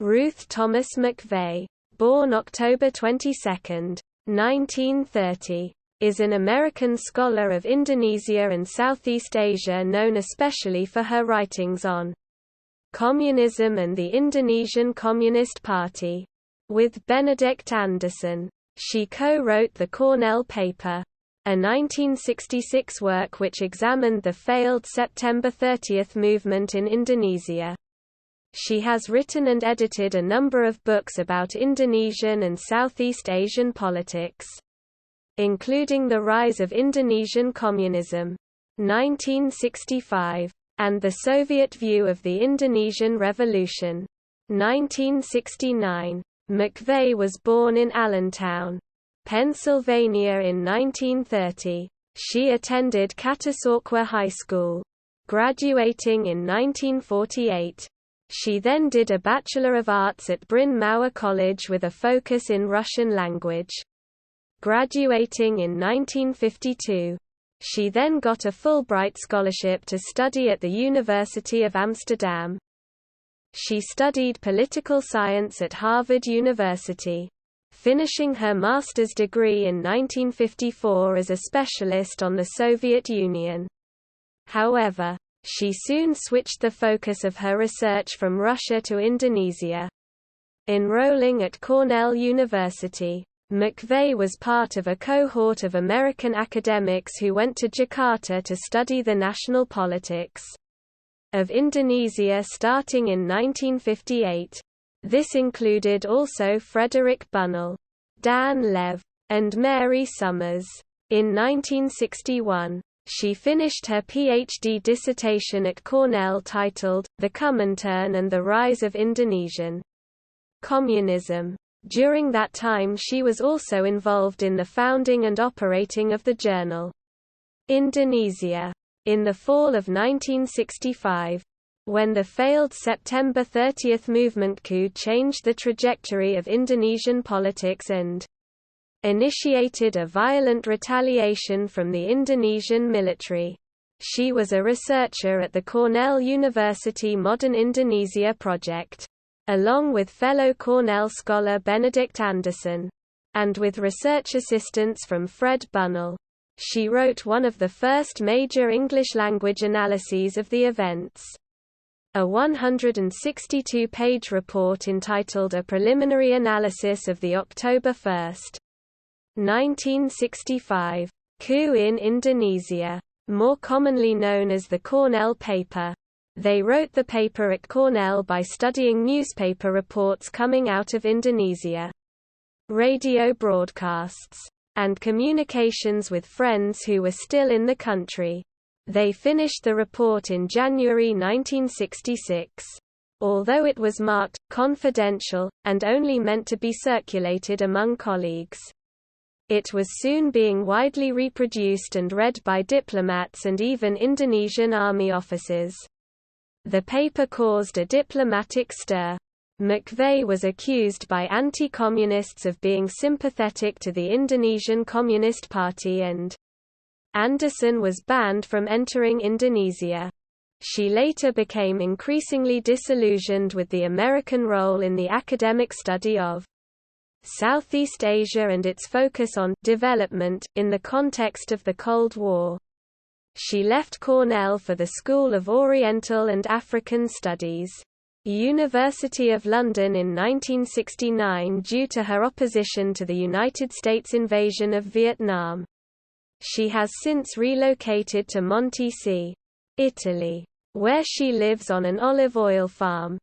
Ruth Thomas McVey, born October 22, 1930, is an American scholar of Indonesia and Southeast Asia known especially for her writings on communism and the Indonesian Communist Party. With Benedict Anderson, she co-wrote the Cornell Paper, a 1966 work which examined the failed September 30 movement in Indonesia. She has written and edited a number of books about Indonesian and Southeast Asian politics, including The Rise of Indonesian Communism, 1965, and The Soviet View of the Indonesian Revolution, 1969. McVey was born in Allentown, Pennsylvania in 1930. She attended Catasauqua High School, graduating in 1948. She then did a Bachelor of Arts at Bryn Mawr College with a focus in Russian language. Graduating in 1952, she then got a Fulbright scholarship to study at the University of Amsterdam. She studied political science at Harvard University, finishing her master's degree in 1954 as a specialist on the Soviet Union. However, she soon switched the focus of her research from Russia to Indonesia. Enrolling at Cornell University, McVey was part of a cohort of American academics who went to Jakarta to study the national politics of Indonesia starting in 1958. This included also Frederick Bunnell, Dan Lev, and Mary Summers. In 1961, she finished her PhD dissertation at Cornell titled, The Comintern and the Rise of Indonesian Communism. During that time she was also involved in the founding and operating of the journal Indonesia. In the fall of 1965, when the failed September 30 movement coup changed the trajectory of Indonesian politics and initiated a violent retaliation from the Indonesian military, she was a researcher at the Cornell University Modern Indonesia project, along with fellow Cornell scholar Benedict Anderson, and with research assistance from Fred Bunnell. She wrote one of the first major English-language analyses of the events, a 162-page report entitled A Preliminary Analysis of the October 1, 1965, coup in Indonesia, more commonly known as the Cornell Paper. They wrote the paper at Cornell by studying newspaper reports coming out of Indonesia, radio broadcasts, and communications with friends who were still in the country. They finished the report in January 1966. Although it was marked confidential, and only meant to be circulated among colleagues, it was soon being widely reproduced and read by diplomats and even Indonesian army officers. The paper caused a diplomatic stir. McVey was accused by anti-communists of being sympathetic to the Indonesian Communist Party, and Anderson was banned from entering Indonesia. She later became increasingly disillusioned with the American role in the academic study of Southeast Asia and its focus on development in the context of the Cold War. She left Cornell for the School of Oriental and African Studies, University of London in 1969 due to her opposition to the United States invasion of Vietnam. She has since relocated to Monte C, Italy, where she lives on an olive oil farm.